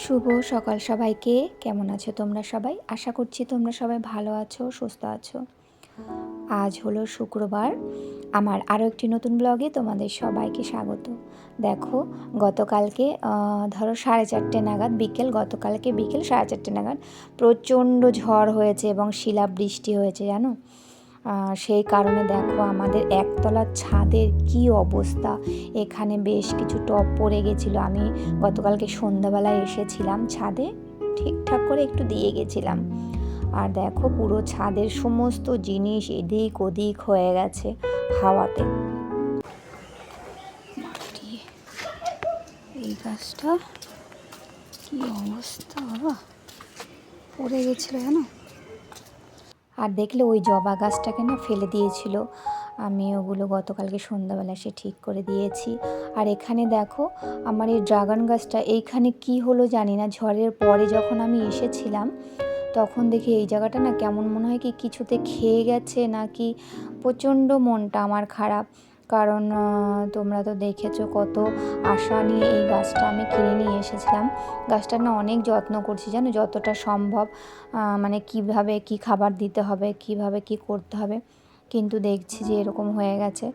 শুভ সকাল সবাইকে। কেমন আছো তোমরা সবাই? আশা করছি তোমরা সবাই ভালো আছো, সুস্থ আছো। আজ হলো শুক্রবার। আমার আরও একটি নতুন ব্লগে তোমাদের সবাইকে স্বাগত। দেখো, গতকালকে ধরো 4:30 নাগাদ গতকালকে বিকেল 4:30 নাগাদ প্রচণ্ড ঝড় হয়েছে এবং শিলাবৃষ্টি হয়েছে জানো। সেই কারণে দেখো আমাদের একতলার ছাদের কি অবস্থা। এখানে বেশ কিছু টব পড়ে গেছিলো। আমি গতকালকে সন্ধ্যাবেলায় এসেছিলাম ছাদে, ঠিকঠাক করে একটু দিয়ে গেছিলাম। আর দেখো পুরো ছাদের সমস্ত জিনিস এদিক ওদিক হয়ে গেছে হাওয়াতে। এই গাছটা কি অবস্থা বাবা, পড়ে গেছিলো জানো। আর দেখলে ওই জবা গাছটাকে না ফেলে দিয়েছিল, আমি ওগুলো গতকালকে সন্ধ্যাবেলা এসে ঠিক করে দিয়েছি। আর এখানে দেখো আমার এই ড্রাগন গাছটা, এইখানে কি হলো জানি না, ঝড়ের পরে যখন আমি এসেছিলাম তখন দেখি এই জায়গাটা না কেমন মনে হয় কি কিছুতে খেয়ে গেছে নাকি। প্রচণ্ড মনটা আমার খারাপ, কারণ তোমরা তো দেখেছো কত আশা নিয়ে এই গাছটা আমি কিনে নিয়ে এসেছিলাম। গাছটার না অনেক যত্ন করছি জানো, যতটা সম্ভব, মানে কিভাবে কি খাবার দিতে হবে, কিভাবে কি করতে হবে, কিন্তু দেখছি যে এরকম হয়ে গেছে।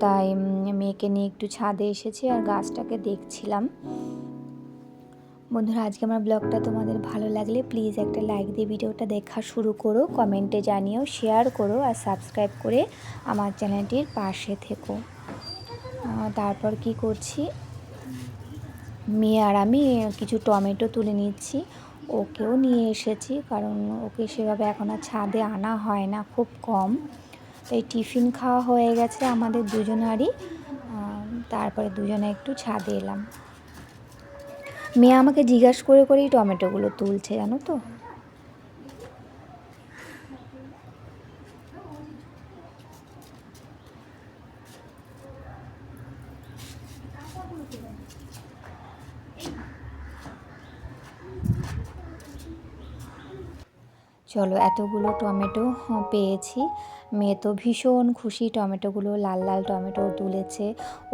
তাই মেয়েকে নিয়ে একটু ছাদে এসেছি আর গাছটাকে দেখছিলাম। বন্ধুরা, আজকে আমার ব্লগটা তোমাদের ভালো লাগলে প্লিজ একটা লাইক দিয়ে ভিডিওটা দেখা শুরু করো, কমেন্টে জানিও, শেয়ার করো আর সাবস্ক্রাইব করে আমার চ্যানেলটির পাশে থেকো। তারপর কি করছি, মেয়ে আর আমি কিছু টমেটো তুলে নিচ্ছি, ওকেও নিয়ে এসেছি কারণ ওকে সেভাবে এখন আর ছাদে আনা হয় না, খুব কম। তাই টিফিন খাওয়া হয়ে গেছে আমাদের দুজনারই, তারপরে দুজনে একটু ছাদে এলাম। মেয়ে আমাকে জিজ্ঞাসা করে করেই টমেটোগুলো তুলছে জানো তো। চলো, এতগুলো টমেটো পেয়েছি। মেয়ে তো ভীষণ খুশি, টমেটোগুলো লাল লাল টমেটো তুলেছে।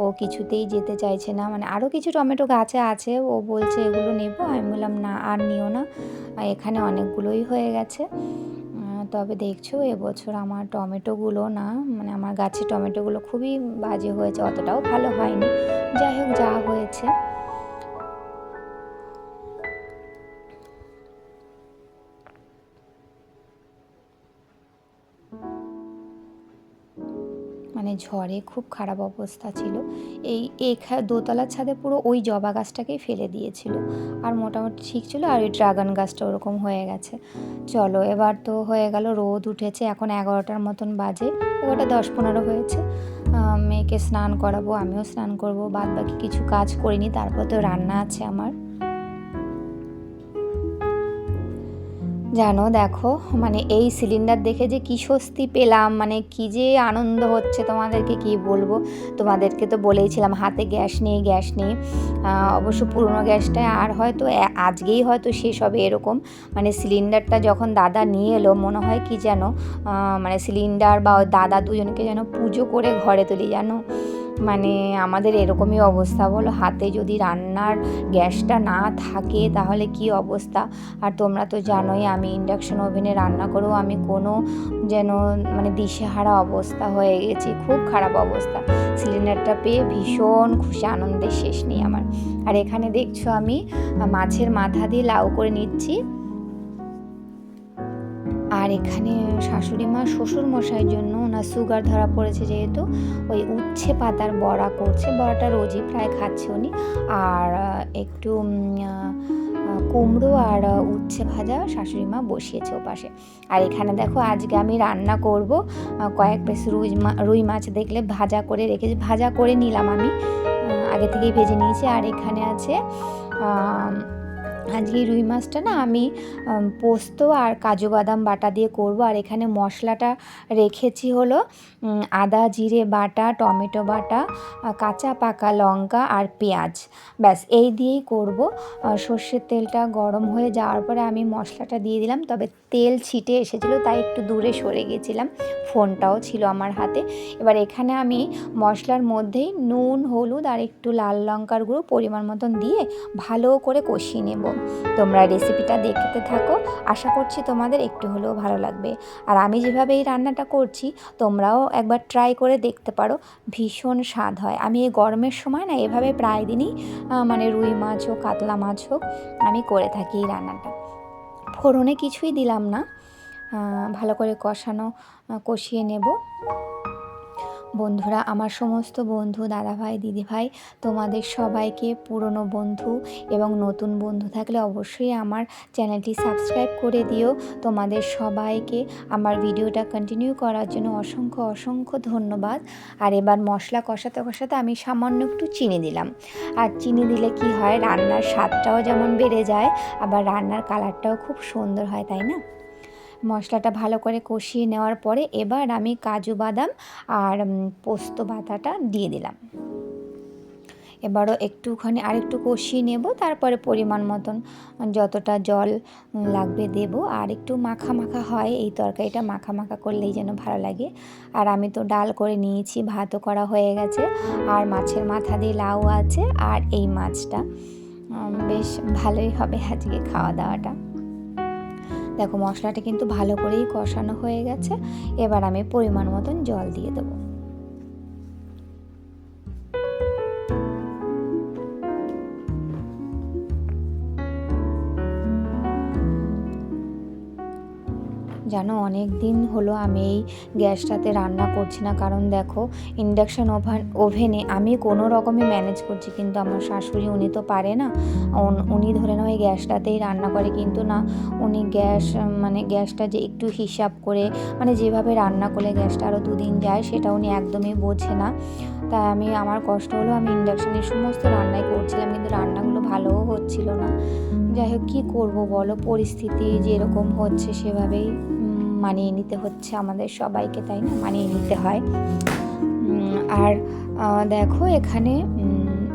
ও কিছুতেই যেতে চাইছে না, মানে আরও কিছু টমেটো গাছে আছে, ও বলছে এগুলো নেব। আমি বললাম না, আর নিও না, এখানে অনেকগুলোই হয়ে গেছে। তবে দেখছো এবছর আমার টমেটোগুলো না, মানে আমার গাছে টমেটোগুলো খুবই বাজে হয়েছে, অতটাও ভালো হয়নি। যাই হোক, যা হয়েছে। মানে ঝড়ে খুব খারাপ অবস্থা ছিল। এই দোতলার ছাদে পুরো ওই জবা গাছটাকেই ফেলে দিয়েছিল, আর মোটামুটি ঠিক ছিল। আর ওই ড্রাগন গাছটা ওরকম হয়ে গেছে। চলো, এবার তো হয়ে গেল, রোদ উঠেছে, এখন 11টার মতন বাজে, 11:10-15 হয়েছে। মেয়েকে স্নান করাবো, আমিও স্নান করব, বাদ বাকি কিছু কাজ করিনি, তারপর তো রান্না আছে আমার। জানো দেখো, মানে এই সিলিন্ডার দেখে যে কী স্বস্তি পেলাম, মানে কী যে আনন্দ হচ্ছে তোমাদেরকে কি বলবো। তোমাদেরকে তো বলেইছিলাম হাতে গ্যাস নেই। অবশ্য পুরনো গ্যাসটায় আর হয়তো আজকেই হয়তো শেষ হবে এরকম। মানে সিলিন্ডারটা যখন দাদা নিয়ে এলো মনে হয় কি যেন, মানে সিলিন্ডার বা ওই দাদা দুজনকে যেন পুজো করে ঘরে তুলি জানো। মানে আমাদের এরকমই অবস্থা, বলো, হাতে যদি রান্নার গ্যাসটা না থাকে তাহলে কি অবস্থা। আর তোমরা তো জানোই আমি ইন্ডাকশন ওভেনে রান্না করেও আমি কোনো যেন মানে দিশেহারা অবস্থা হয়ে গেছি, খুব খারাপ অবস্থা। সিলিন্ডারটা পেয়ে ভীষণ খুশি, আনন্দের শেষ নেই আমার। আর এখানে দেখছো আমি মাছের মাথা দিয়ে লাউ করে নিচ্ছি। আর এখানে শাশুড়ি মা শ্বশুর মশাইয়ের জন্য, ওনার সুগার ধরা পড়েছে যেহেতু, ওই উচ্ছে পাতার বড়া করছে। বড়াটা রোজই প্রায় খাচ্ছে উনি। আর একটু কুমড়ো আর উচ্ছে ভাজা শাশুড়ি মা বসিয়েছে ও পাশে। আর এখানে দেখো আজকে আমি রান্না করব কয়েক পিস রুই মাছ দেখলে ভাজা করে রেখেছি, ভাজা করে নিলাম আমি, আগে থেকেই ভেজে নিয়েছি। আর এখানে আছে আজকে রুই মাছটা না আমি পোস্ত আর কাজু বাদাম বাটা দিয়ে করব। আর এখানে মশলাটা রেখেছি হলো আদা জিরে বাটা, টমেটো বাটা, কাঁচা পাকা লঙ্কা আর পেঁয়াজ, ব্যাস এই দিয়েই করব। সর্ষের তেলটা গরম হয়ে যাওয়ার পরে আমি মশলাটা দিয়ে দিলাম, তবে তেল ছিটে এসেছিলো তাই একটু দূরে সরে গেছিলাম, ফোনটাও ছিল আমার হাতে। এবার এখানে আমি মশলার মধ্যেই নুন হলুদ আর একটু লাল লঙ্কার গুঁড়ো পরিমাণ মতন দিয়ে ভালো করে কষিয়ে নেব। তোমরা রেসিপিটা দেখতে থাকো, আশা করছি তোমাদের একটু হলেও ভালো লাগবে। আর আমি যেভাবে এই রান্নাটা করছি তোমরাও একবার ট্রাই করে দেখতে পারো, ভীষণ স্বাদ হয়। আমি এই গরমের সময় না এভাবে প্রায় দিনই মানে রুই মাছ হোক কাতলা মাছ হোক আমি করে থাকি এই রান্নাটা। ফোড়নে কিছুই দিলাম না, ভালো করে কষিয়ে নেব। বন্ধুরা, আমার সমস্ত বন্ধু দাদাভাই দিদিভাই তোমাদের সবাইকে, পুরনো বন্ধু এবং নতুন বন্ধু থাকলে অবশ্যই আমার চ্যানেলটি সাবস্ক্রাইব করে দিও। তোমাদের সবাইকে আমার ভিডিওটা কন্টিনিউ করার জন্য অসংখ্য অসংখ্য ধন্যবাদ। আর এবার মশলা কষাতে কষাতে আমি সামান্য একটু চিনি দিলাম। আর চিনি দিলে কি হয়, রান্নার স্বাদটাও যেমন বেড়ে যায়, আবার রান্নার কালারটাও খুব সুন্দর হয়, তাই না? মশলাটা ভালো করে কষিয়ে নেওয়ার পরে এবার আমি কাজু বাদাম আর পোস্ত বাটাটা দিয়ে দিলাম। এবারও একটুখানি আরেকটু কষিয়ে নেব, তারপরে পরিমাণ মতন যতটা জল লাগবে দেব। আর একটু মাখা মাখা হয় এই তরকারিটা, মাখা মাখা করলেই যেন ভালো লাগে। আর আমি তো ডাল করে নিয়েছি, ভাতও করা হয়ে গেছে, আর মাছের মাথা দিয়ে লাউ আছে, আর এই মাছটা বেশ ভালোই হবে আজকে খাওয়া দাওয়াটা। দেখো মশলাটা কিন্তু ভালো করেই কষানো হয়ে গেছে। এবার আমি পরিমাণ মতন জল দিয়ে দেবো। জানো অনেক দিন হলো আমি এই গ্যাসটাতে রান্না করছি না, কারণ দেখো ইন্ডাকশান ওভেনে আমি কোনো রকমে ম্যানেজ করছি, কিন্তু আমার শাশুড়ি উনি তো পারে না, উনি ধরে নাও এই গ্যাসটাতেই রান্না করে, কিন্তু না উনি গ্যাসটা যে একটু হিসাব করে যেভাবে রান্না করলে গ্যাসটা আরও দুদিন যায় সেটা উনি একদমই বোঝে না। তাই আমার কষ্ট হলো, আমি ইন্ডাকশানের সমস্ত রান্নাই করছিলাম, কিন্তু রান্নাগুলো ভালোও হচ্ছিল না। যাই হোক কী করবো বলো, পরিস্থিতি যেরকম হচ্ছে সেভাবেই মানিয়ে নিতে হচ্ছে আমাদের সবাইকে, তাই না? মানিয়ে নিতে হয়। আর দেখো এখানে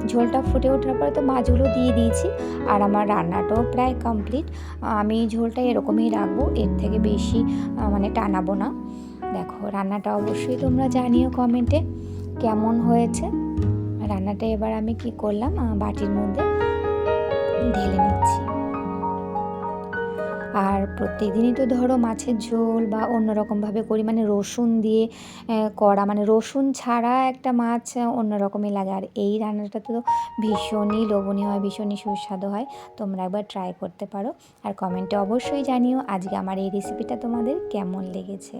ঝোলটা ফুটে ওঠার পরে তো মাছগুলো দিয়ে দিয়েছি, আর আমার রান্নাটাও প্রায় কমপ্লিট। আমি ঝোলটা এরকমই রাখবো, এর থেকে বেশি টানাবো না। দেখো রান্নাটা অবশ্যই তোমরা জানিও কমেন্টে কেমন হয়েছে রান্নাটা। এবার আমি কি করলাম, বাটির মধ্যে ঢেলে নিচ্ছি। আর প্রত্যেকদিনই তো ধরো মাছের ঝোল বা অন্যরকমভাবে করি, রসুন দিয়ে করা, রসুন ছাড়া একটা মাছ অন্যরকমই লাগে। আর এই রান্নাটা তো ভীষণই লোভনীয় হয়, ভীষণই সুস্বাদু হয়। তোমরা একবার ট্রাই করতে পারো, আর কমেন্টে অবশ্যই জানিও আজকে আমার এই রেসিপিটা তোমাদের কেমন লেগেছে।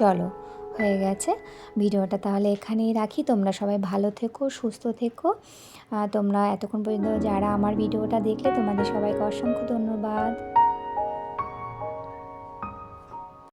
চলো হয়ে গেছে ভিডিওটা, তাহলে এখানেই রাখি। তোমরা সবাই ভালো থেকো, সুস্থ থেকো। তোমরা এতক্ষণ পর্যন্ত যারা আমার ভিডিওটা দেখলে তোমাদের সবাইকে অসংখ্য ধন্যবাদ।